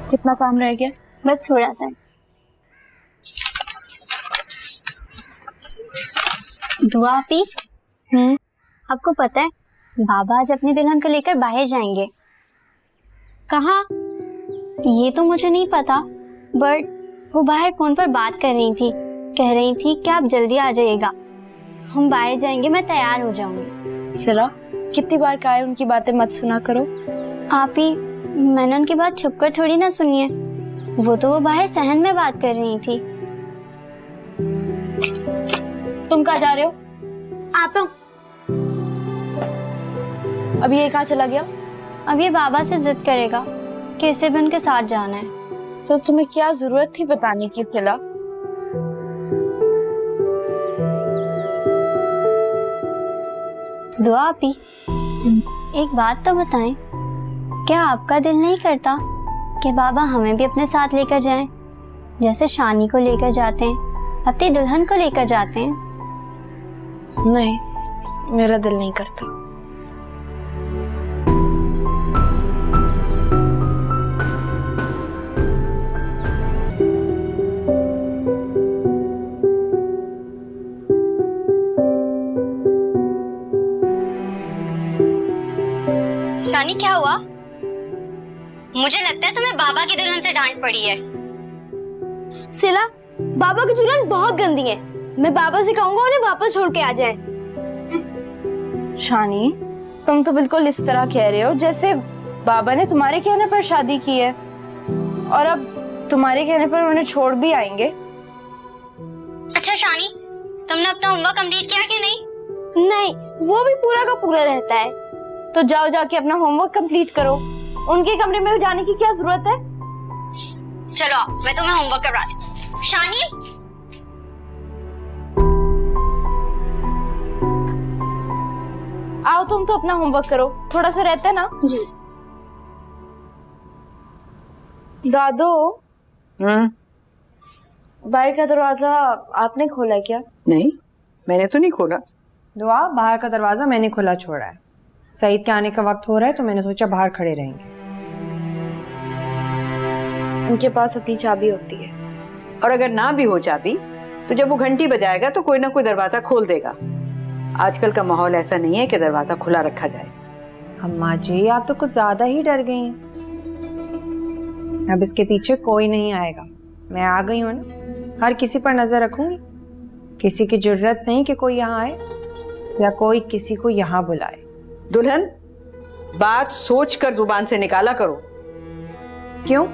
कितना काम रह गया? बस थोड़ा सा। दुआ आपी, आपको पता है बाबा आज अपनी दुल्हन को लेकर बाहर जाएंगे। कहाँ? ये तो मुझे नहीं पता, बट वो बाहर फोन पर बात कर रही थी, कह रही थी कि आप जल्दी आ जाइएगा, हम बाहर जाएंगे, मैं तैयार हो जाऊंगी। सिरा, कितनी बार कहा है उनकी बातें मत सुना करो। आप ही, मैंने उनकी बात छुपकर थोड़ी ना सुनी है, वो बाहर सहन में बात कर रही थी। तुम कहाँ जा रहे हो? आता हूँ। अब ये कहाँ चला गया? अब ये बाबा से जिद करेगा कि इसे भी उनके साथ जाना है। तो तुम्हें क्या जरूरत थी बताने की सिला? दुआ आपी, एक बात तो बताएं, क्या आपका दिल नहीं करता कि बाबा हमें भी अपने साथ लेकर जाएं, जैसे शानी को लेकर जाते हैं, अपनी दुल्हन को लेकर जाते हैं? नहीं, मेरा दिल नहीं करता। शानी, क्या हुआ? मुझे लगता है तुम्हें बाबा की दुल्हन से डांट पड़ी है। सिला, बाबा की दुल्हन बहुत गंदी है, मैं बाबा से कहूंगा उन्हें वापस छोड़ के आ जाएं। शानी, तुम तो बिल्कुल इस तरह कह रहे हो जैसे बाबा ने तुम्हारे कहने पर शादी की है और अब तुम्हारे कहने पर उन्हें छोड़ भी आएंगे। अच्छा शानी, तुमने अपना होमवर्क कंप्लीट किया कि नहीं? नहीं, वो भी पूरा का पूरा रहता है। तो जाओ जाके अपना होमवर्क कंप्लीट करो, उनके कमरे में जाने की क्या जरूरत है? चलो मैं तुम्हें होमवर्क करवाती हूँ। शानी, आओ तुम तो अपना होमवर्क करो, थोड़ा सा रहता है ना। जी। दादो, बाहर का दरवाजा आपने खोला क्या? नहीं, मैंने तो नहीं खोला। दुआ, बाहर का दरवाजा मैंने खुला छोड़ा है। सईद के आने का वक्त हो रहा है तो मैंने सोचा बाहर खड़े रहेंगे। उनके पास अपनी चाबी होती है। और अगर ना भी हो चाबी तो जब वो घंटी बजाएगा तो कोई ना कोई दरवाजा खोल देगा। आजकल का माहौल ऐसा नहीं है कि दरवाजा खुला रखा जाए। अम्मा जी, आप तो कुछ ज्यादा ही डर गई हैं। अब इसके पीछे कोई नहीं आएगा, मैं आ गई हूँ ना। हर किसी पर नजर रखूंगी, किसी की जरूरत नहीं कि कोई यहाँ आए या कोई किसी को यहाँ बुलाए। दुल्हन, बात सोच कर जुबान से निकाला करो। क्यों?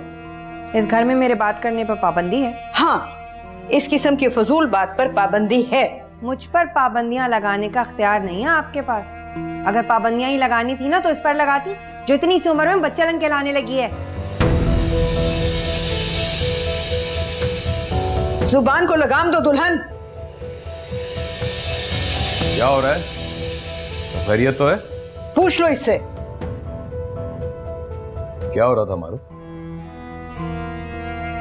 इस घर में मेरे बात करने पर पाबंदी है? हाँ, इस किस्म की फजूल बात पर पाबंदी है। मुझ पर पाबंदियां लगाने का अख्तियार नहीं है आपके पास। अगर पाबंदियां ही लगानी थी ना तो इस पर लगाती, जो इतनी सी उम्र में बच्चा रंग कहलाने लगी है। जुबान को लगाम दो दुल्हन। क्या हो रहा है? खैरियत तो है? पूछ लो इससे। क्या हो रहा था मारू?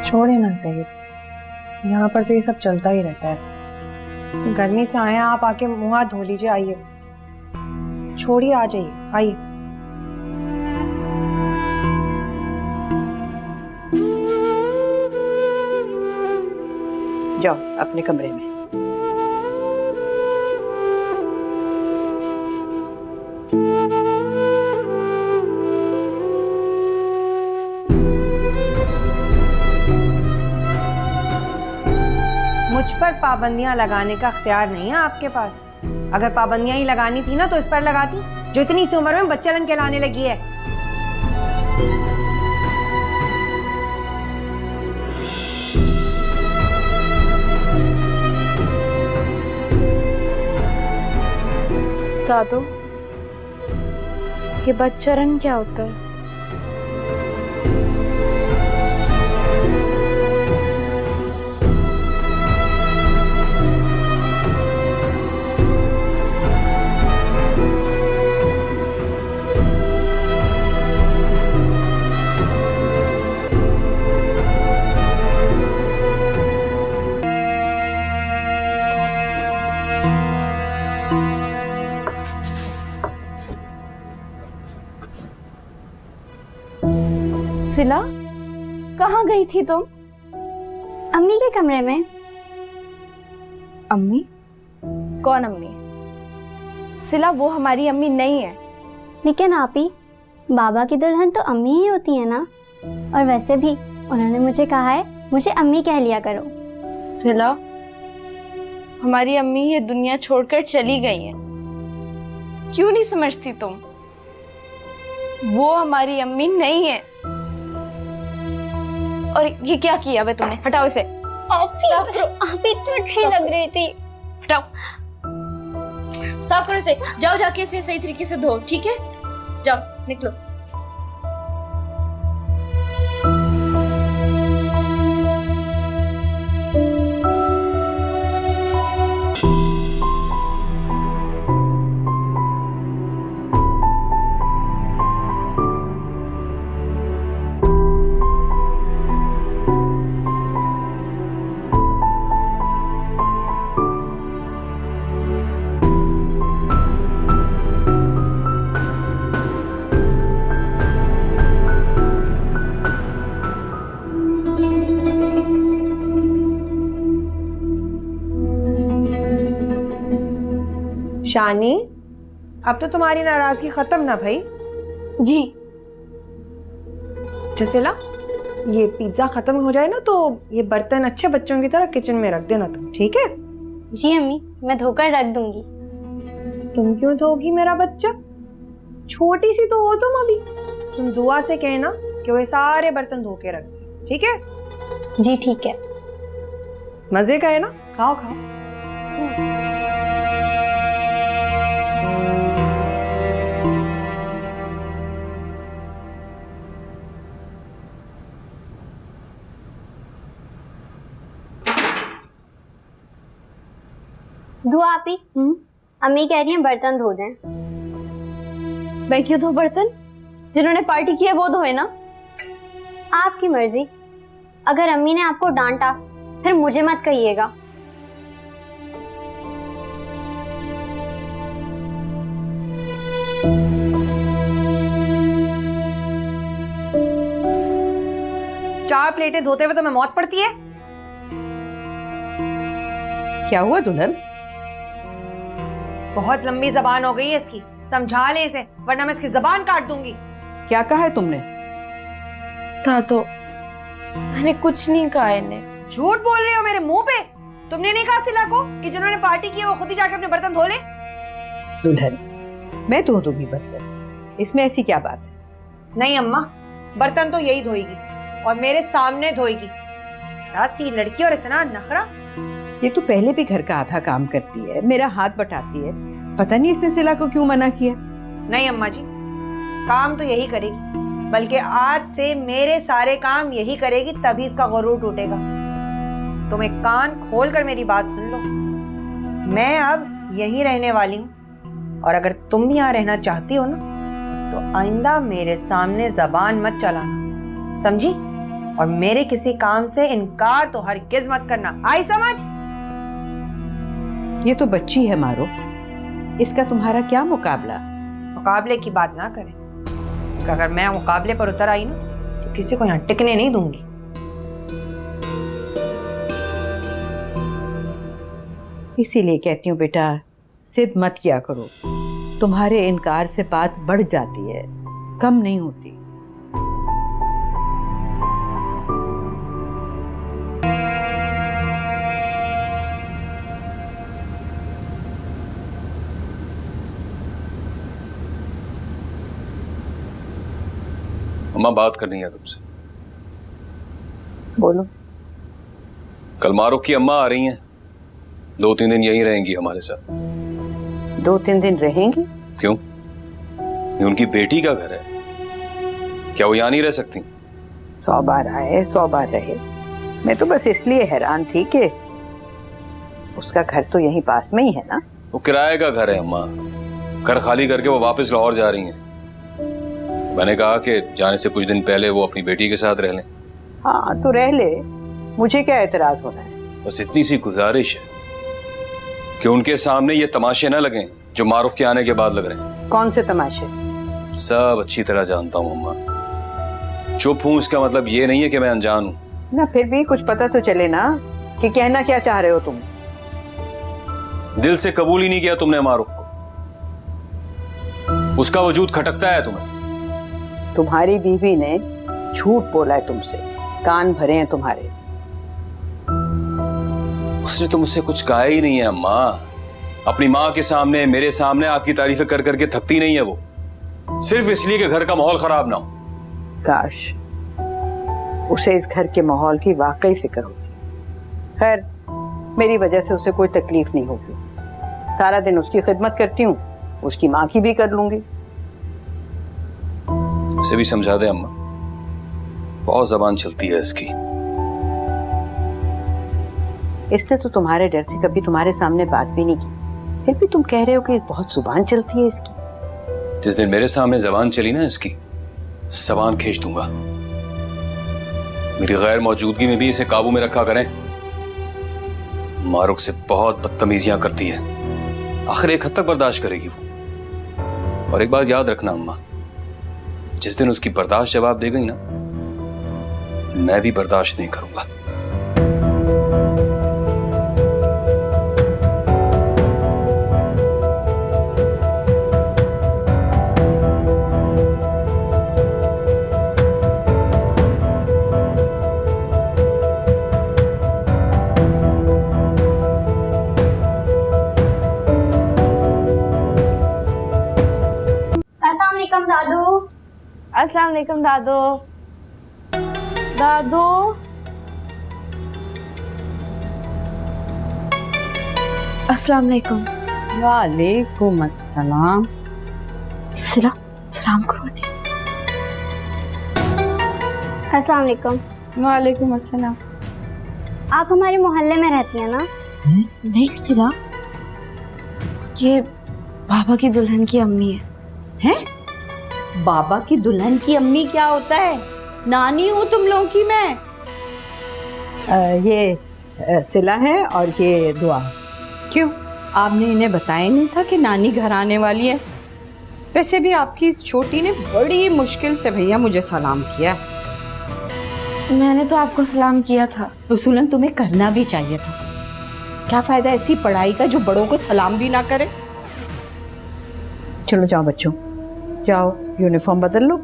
छोड़े ना सही, यहाँ पर तो ये सब चलता ही रहता है। गर्मी से आए आप, आके मुंह हाथ धो लीजिए। आइए, छोड़िए, आ जाइए, आइए। जाओ अपने कमरे में। मुझ पर पाबंदियां लगाने का अख्तियार नहीं है आपके पास। अगर पाबंदियां ही लगानी थी ना तो इस पर लगाती, जो इतनी सी उम्र में बच्चा रंग कहलाने लगी है। दादो, ये बच्चा रंग क्या होता है? सिला, कहाँ गई थी तुम? अम्मी के कमरे में। अम्मी? कौन अम्मी? सिला, वो हमारी अम्मी नहीं है। लेकिन आपी, बाबा की दुल्हन तो अम्मी ही होती है ना। और वैसे भी उन्होंने मुझे कहा है मुझे अम्मी कह लिया करो। सिला, हमारी अम्मी ये दुनिया छोड़कर चली गई है। क्यों नहीं समझती तुम? वो हमारी अम्मी नहीं है। और ये क्या किया बे तूने? हटाओ इसे। साफ करो। आपी तो अच्छी लग रही थी। हटाओ, साफ करो इसे। जाओ, जाके इसे सही तरीके से धो, ठीक है? जाओ, निकलो। शानी, अब तो तुम्हारी नाराजगी खत्म ना भाई? जी। जसेला, ये पिज्जा खत्म हो जाए ना तो ये बर्तन अच्छे बच्चों की तरह किचन में रख देना तुम, ठीक है? जी अम्मी, मैं धोकर रख दूंगी। तुम क्यों धोगी मेरा बच्चा? छोटी सी तो हो तुम अभी। तुम दुआ से कहना कि वो ये सारे बर्तन धो के रख दे, ठीक है? जी ठीक है। मजे का है ना? खाओ खाओ। धो आपी। अम्मी कह रही है बर्तन धो दें। मैं क्यों धो बर्तन? जिन्होंने पार्टी की है वो धोए ना। आपकी मर्जी। अगर अम्मी ने आपको डांटा फिर मुझे मत कहिएगा। चार प्लेटें धोते हुए तो मैं मौत पड़ती है। क्या हुआ दुल्हन? बहुत लंबी जबान हो गई है इसकी, समझा ले इसे वरना मैं इसकी जबान काट दूंगी। क्या कहा है तुमने? था तो मैंने कुछ नहीं कहा इन्हें। झूठ बोल रहे हो मेरे मुंह पे। तुमने नहीं कहा सिला को कि जिन्होंने पार्टी की है वो खुद ही जाके अपने बर्तन धो ले? दुल्हन, मैं धो दूंगी बर्तन, इसमें ऐसी क्या बात है? नहीं अम्मा, बर्तन तो यही धोएगी और मेरे सामने धोएगी। जरा सी लड़की और इतना नखरा। ये तो पहले भी घर का आधा काम करती है, मेरा हाथ बटाती है। पता नहीं इसने सिला को क्यों मना किया। नहीं अम्मा जी, काम तो यही करेगी, बल्कि आज से मेरे सारे काम यही करेगी, तभी इसका गुरूर टूटेगा। तुम एक कान खोल कर मेरी बात सुन लो। मैं अब यहीं रहने वाली हूँ और अगर तुम भी यहाँ रहना चाहती हो ना तो आइंदा मेरे सामने जबान मत चलाना, समझी? और मेरे किसी काम से इनकार तो हरगिज मत करना, आई समझ? ये तो बच्ची है मारो, इसका तुम्हारा क्या मुकाबला? मुकाबले की बात ना करें, क्योंकि अगर मैं मुकाबले पर उतर आई ना तो किसी को यहाँ टिकने नहीं दूंगी। इसीलिए कहती हूँ बेटा, जिद मत किया करो। तुम्हारे इनकार से बात बढ़ जाती है, कम नहीं होती। अम्मा, बात करनी है तुमसे। बोलो। कल मारूख की अम्मा आ रही हैं, 2-3 दिन यहीं रहेंगी हमारे साथ। 2-3 दिन रहेंगी? क्यों? ये उनकी बेटी का घर है, क्या वो यहाँ नहीं रह सकती? 100 बार आए 100 बार रहे। मैं तो बस इसलिए हैरान थी कि उसका घर तो यहीं पास में ही है ना। वो किराए का घर है अम्मा, घर खाली करके वो वापस लाहौर जा रही हैं। मैंने कहा कि जाने से कुछ दिन पहले वो अपनी बेटी के साथ रह लें। हाँ तो रह ले, मुझे क्या एतराज होना है। बस इतनी सी गुजारिश है कि उनके सामने ये तमाशे न लगें जो मारूख के आने के बाद लग रहे हैं। कौन से तमाशे? सब अच्छी तरह जानता हूँ अम्मा। चुप हूं इसका मतलब ये नहीं है कि मैं अनजान हूं। ना फिर भी कुछ पता तो चले ना कि कहना क्या चाह रहे हो तुम। दिल से कबूल ही नहीं किया तुमने मारूफ को। उसका वजूद खटकता है तुम्हें। तुम्हारी बीवी ने झूठ बोला है तुमसे, कान भरे हैं तुम्हारे। उसने तो मुझसे कुछ कहा ही नहीं है अम्मा। अपनी माँ के सामने, मेरे सामने आपकी तारीफें कर करके थकती नहीं है वो, सिर्फ इसलिए कि घर का माहौल खराब ना हो। काश उसे इस घर के माहौल की वाकई फिक्र होती। खैर मेरी वजह से उसे कोई तकलीफ नहीं होगी। सारा दिन उसकी खिदमत करती हूँ, उसकी माँ की भी कर लूंगी। उसे भी समझा दे अम्मा, बहुत जबान चलती है इसकी। इसने तो तुम्हारे डर से कभी तुम्हारे सामने बात भी नहीं की, फिर भी तुम कह रहे हो कि बहुत जुबान चलती है इसकी। जिस दिन मेरे सामने जबान चली ना इसकी, जबान खींच दूंगा। मेरी गैर मौजूदगी में भी इसे काबू में रखा करें। मारुख से बहुत बदतमीजियां करती है, आखिर एक हद तक बर्दाश्त करेगी वो। और एक बात याद रखना अम्मा, जिस दिन उसकी बर्दाश्त जवाब दे गई ना, मैं भी बर्दाश्त नहीं करूंगा। अस्सलाम दादू। अस्सलाम वालेकुम दादो। दादो अस्सलाम वालेकुम। वालेकुम अस्सलाम। सिला सलाम करो ने। अस्सलाम वालेकुम। वालेकुम अस्सलाम। आप हमारे मोहल्ले में रहती हैं ना? नहीं सिला, ये बाबा की दुल्हन की अम्मी है। हैं? बाबा की दुल्हन की अम्मी क्या होता है? नानी हूँ तुम लोगों की मैं। ये सिला है और ये दुआ। क्यों, आपने इन्हें बताया नहीं था कि नानी घर आने वाली है? वैसे भी आपकी इस छोटी ने बड़ी मुश्किल से भैया मुझे सलाम किया। मैंने तो आपको सलाम किया था। उसूलन तुम्हें करना भी चाहिए था। क्या फायदा ऐसी पढ़ाई का जो बड़ों को सलाम भी ना करे। चलो जाओ बच्चों, जाओ यूनिफॉर्म बदल लो।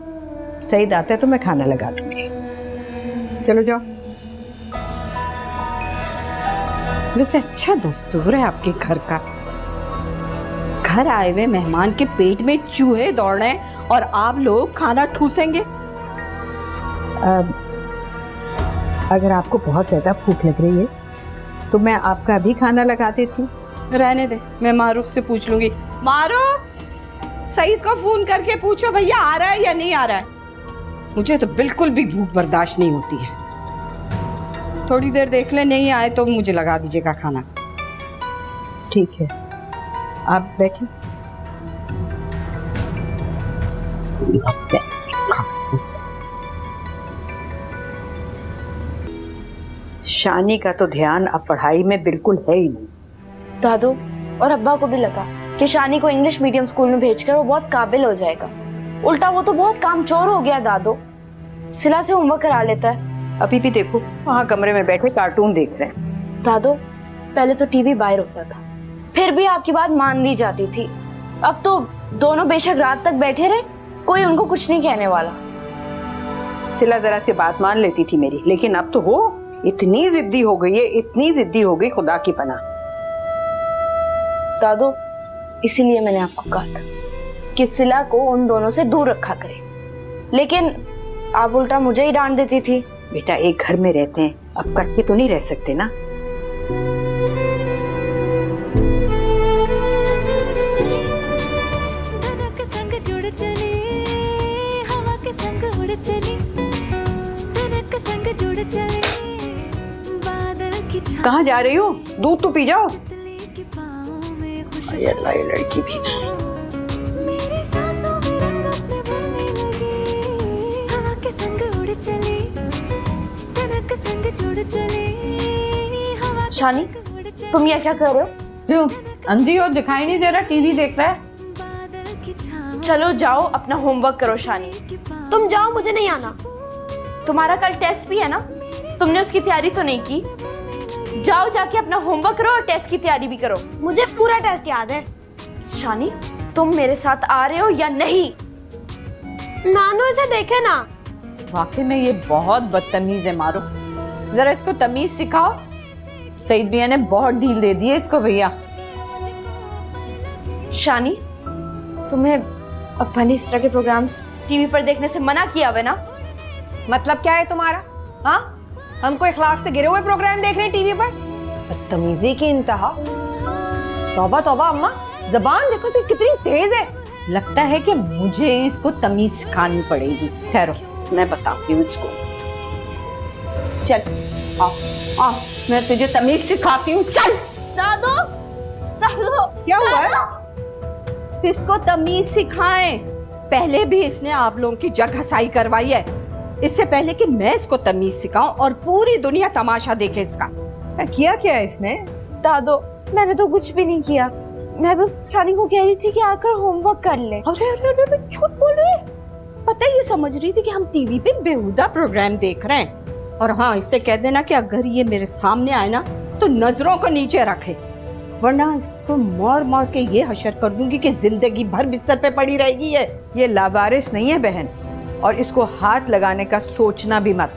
सईद आता है तो मैं खाना लगा दूंगी। चलो जाओ। वैसे अच्छा दस्तूर है आपके घर का। घर आए हुए मेहमान के पेट में चूहे दौड़ रहे हैं और आप लोग खाना ठूसेंगे। अगर आपको बहुत ज्यादा भूख लग रही है तो मैं आपका भी खाना लगा देती हूँ। रहने दे, मैं मारूफ से पूछ लूंगी। मारूफ, सईद को फोन करके पूछो भैया आ रहा है या नहीं आ रहा है। मुझे तो बिल्कुल भी भूख बर्दाश्त नहीं होती है। थोड़ी देर देख ले, नहीं आए तो मुझे लगा दीजिएगा खाना। ठीक है, आप बैठिए। शानी का तो ध्यान अब पढ़ाई में बिल्कुल है ही नहीं। दादो और अब्बा को भी लगा कि शानी को इंग्लिश मीडियम स्कूल में भेजकर वो बहुत काबिल हो जाएगा। उल्टा वो तो बहुत कामचोर हो गया। दादो सिला से होमवर्क करा लेता है। अभी भी देखो वहाँ कमरे में बैठे कार्टून देख रहे हैं। दादो पहले तो टीवी बाहर होता था, फिर भी आपकी बात मान ली जाती थी। अब तो दोनों बेशक रात तक बैठे रहे, कोई उनको कुछ नहीं कहने वाला। सिला जरा से बात मान लेती थी मेरी, लेकिन अब तो वो इतनी जिद्दी हो गई है, इतनी जिद्दी हो गई, खुदा की पनाह। दादो इसीलिए मैंने आपको कहा था कि सिला को उन दोनों से दूर रखा करे, लेकिन आप उल्टा मुझे ही डांट देती थी। बेटा एक घर में रहते हैं, अब कट के तो नहीं रह सकते ना। कहाँ जा रही हो? दूध तो पी जाओ। ये लड़की भी ना। शानी तुम ये क्या कर रहे हो? क्यों, अंधी हो, दिखाई नहीं दे रहा? टीवी देख रहा है। चलो जाओ अपना होमवर्क करो। शानी तुम जाओ, मुझे नहीं आना। तुम्हारा कल टेस्ट भी है ना, तुमने उसकी तैयारी तो नहीं की? जाओ जाके अपना होमवर्क करो और टेस्ट की तैयारी भी करो। मुझे पूरा टेस्ट याद है। शानी, तुम मेरे साथ आ रहे हो या नहीं? नानू इसे देखे ना। वाकई में ये बहुत बदतमीज है मारो, जरा इसको तमीज सिखाओ। सईद भैया ने बहुत ढील दे दी है इसको भैया। शानी, तुम्हें अपन इस तरह के प्रोग्राम्स टीवी पर देखने से मना किया हुआ ना? मतलब क्या है तुम्हारा? हाँ, हमको इखलाक से गिरे हुए प्रोग्राम देख रहे हैं टीवी पर? बदतमीजी की इंतहा। तौबा तौबा अम्मा, जबान देखो सी कितनी तेज है। लगता है कि मुझे इसको तमीज सिखानी पड़ेगी। ठहरो, मैं बताती हूँ इसको। चल आ, आ, मैं तुझे तमीज सिखाती हूँ। चल। दादू, दादू, क्या हुआ है? इसको तमीज सिखाएं। पहले भी इसने आप लोगों की जग हसाई करवाई है। इससे पहले कि मैं इसको तमीज सिखाऊं और पूरी दुनिया तमाशा देखे इसका। किया क्या है इसने? दादू, मैंने तो कुछ भी नहीं किया। मैं बस शानी को कह रही थी कि आकर होमवर्क कर ले। अरे अरे अरे, झूठ बोल रही है। पता है, ये समझ रही थी कि हम टीवी पे बेहुदा प्रोग्राम देख रहे हैं। और हाँ, इससे कह देना कि अगर ये मेरे सामने आए ना तो नजरों को नीचे रखे, वरना इसको मार मार के ये हशर कर दूंगी कि जिंदगी भर बिस्तर पे पड़ी रहेगी। ये लावारिस नहीं है बहन, और इसको हाथ लगाने का सोचना भी मत।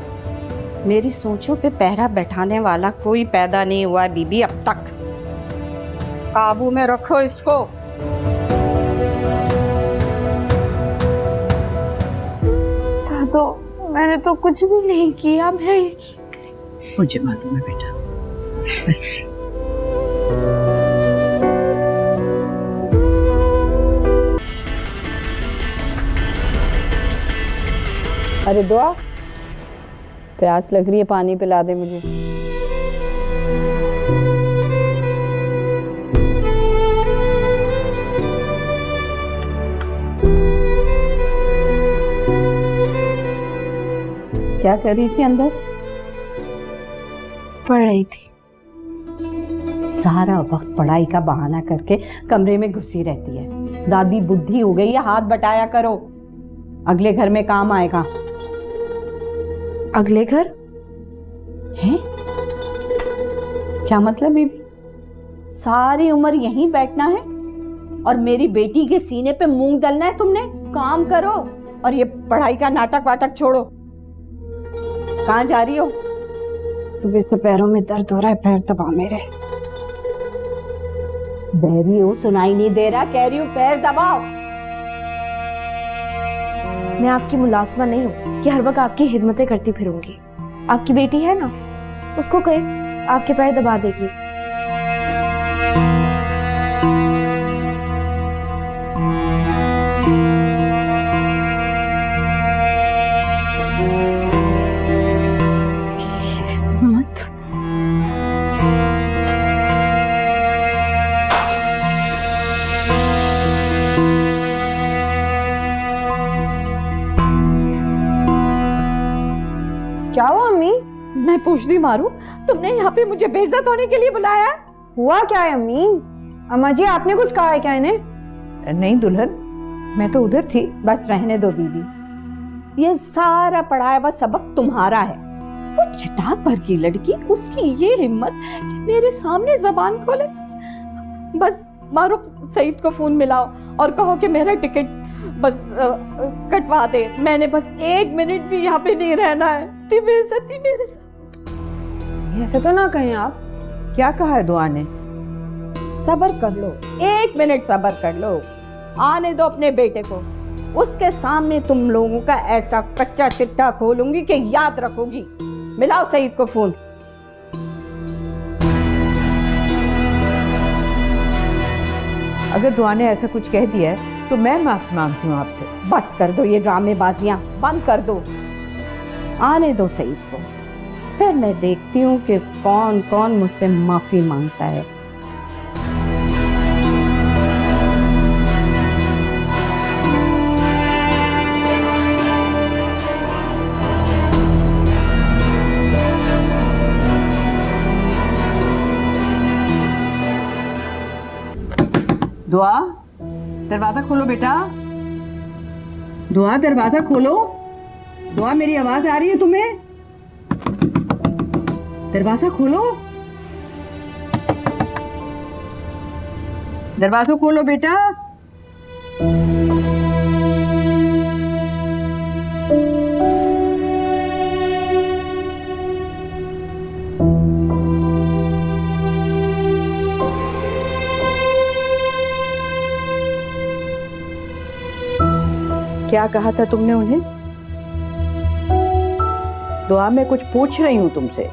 मेरी सोचों पे पहरा बैठाने वाला कोई पैदा नहीं हुआ है बीबी अब तक। काबू में रखो इसको। दादू, मैंने तो कुछ भी नहीं किया, मेरा यकीन करें। मुझे मालूम है बेटा, बस। अरे दुआ, प्यास लग रही है, पानी पिला दे मुझे। क्या कर रही थी अंदर? पढ़ रही थी। सारा वक्त पढ़ाई का बहाना करके कमरे में घुसी रहती है। दादी बुढ़ी हो गई है, हाथ बटाया करो, अगले घर में काम आएगा। अगले घर है? क्या मतलब बीबी? सारी उम्र यहीं बैठना है और मेरी बेटी के सीने पे मूंग दलना है तुमने? काम करो और ये पढ़ाई का नाटक वाटक छोड़ो। कहाँ जा रही हो? सुबह से पैरों में दर्द हो रहा है, पैर दबा मेरे। बहरी हो, सुनाई नहीं दे रहा? कह रही हूँ पैर दबाओ। मैं आपकी मुलाजमा नहीं हूँ कि हर वक्त आपकी हिदमतें करती फिरूंगी। आपकी बेटी है ना, उसको कहें आपके पैर दबा देगी। क्या हुआ अम्मी? मैं पूछती मारू, तुमने यहाँ पे मुझे बेइज्जत होने के लिए बुलाया? हुआ क्या है अम्मी? अम्मा जी, आपने कुछ कहा है क्या इन्हें? नहीं दुल्हन, मैं तो उधर थी। बस रहने दो बीबी, ये सारा पढ़ाया हुआ सबक तुम्हारा है। वो चटाक भर की लड़की, उसकी ये हिम्मत कि मेरे सामने जबान खोले। बस मारो, सईद को फोन मिलाओ और कहो कि मेरा टिकट बस कटवा दे। मैंने बस 1 मिनट भी यहाँ पे नहीं रहना है। बेइज्जती मेरे साथ। ऐसे तो ना कहें आप। क्या कहा है दुआ ने? सब्र कर लो, 1 मिनट सब्र कर लो। आने दो अपने बेटे को, उसके सामने तुम लोगों का ऐसा कच्चा चिट्ठा खोलूंगी कि याद रखोगी। मिलाओ सईद को फोन। अगर दुआ ने ऐसा कुछ कह दिया है तो मैं माफी मांगती हूँ आपसे। बस कर दो ये ड्रामेबाजियां, बंद कर दो। आने दो सईद को, फिर मैं देखती हूँ कि कौन कौन मुझसे माफी मांगता है। दुआ, दरवाजा खोलो बेटा। दुआ, दरवाजा खोलो। दुआ, मेरी आवाज आ रही है तुम्हें? दरवाजा खोलो, दरवाजा खोलो बेटा। क्या कहा था तुमने उन्हें? दुआ, मैं कुछ पूछ रही हूँ तुमसे।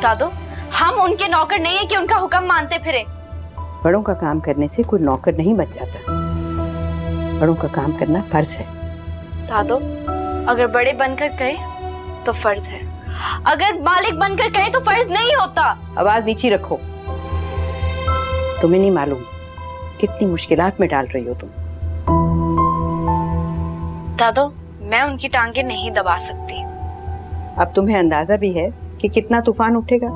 दादू, हम उनके नौकर नहीं है कि उनका हुक्म मानते फिरे। बड़ों का काम करने से कोई नौकर नहीं बच जाता। बड़ों का काम करना फर्ज है। दादू, अगर बड़े बनकर कहे तो फर्ज है, अगर मालिक बनकर कहे तो फर्ज नहीं होता। आवाज नीचे रखो। तुम्हें नहीं मालूम कितनी मुश्किलात में डाल रही हो तुम। दादू, मैं उनकी टांगे नहीं दबा सकती। अब तुम्हें अंदाजा भी है कि कितना तूफान उठेगा।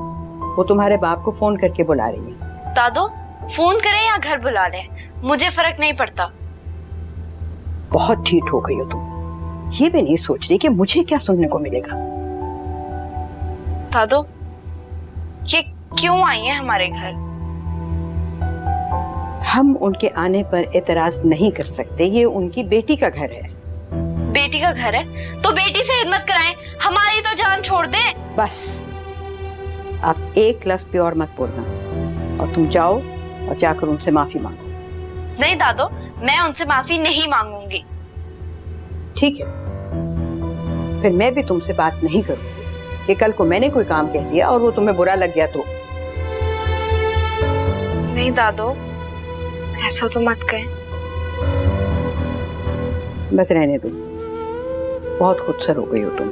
वो तुम्हारे बाप को फोन करके बुला रही है। दादू, फोन करें या घर बुला लें, मुझे फर्क नहीं पड़ता। बहुत ढीठ हो गई हो तुम। ये भी नहीं सोच रही कि मुझे क्या सुनने को मिलेगा। दादू, ये क्यों आई है हमारे घर? हम उनके आने पर एतराज नहीं कर सकते। ये उनकी बेटी का घर है। बेटी का घर है तो बेटी से हिम्मत कराएं, हमारी तो जान छोड़ दें। बस आप एक लफ्ज पे और मत बोलना, और तुम जाओ और जाकर उनसे माफी मांगो। नहीं दादू, मैं उनसे माफी नहीं मांगूंगी। ठीक है, फिर मैं भी तुमसे बात नहीं करूंगी कि कल को मैंने कोई काम कह दिया और वो तुम्हें बुरा लग गया तो। नहीं दादू, ऐसा तो मत कहें। बस रहने दो, बहुत खुदसर हो गई हो तुम।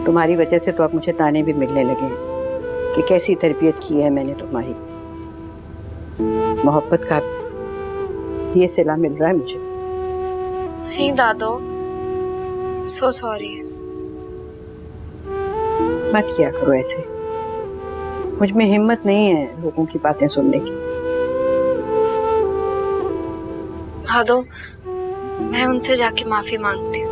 तुम्हारी वजह से तो अब मुझे ताने भी मिलने लगे हैं कि कैसी तरबियत की है मैंने तुम्हारी। मोहब्बत का ये सिला मिल रहा है मुझे। नहीं दादू, सो सॉरी। मत किया करो ऐसे। मुझ में हिम्मत नहीं है लोगों की बातें सुनने की। दादू, मैं उनसे जाके माफी मांगती हूँ।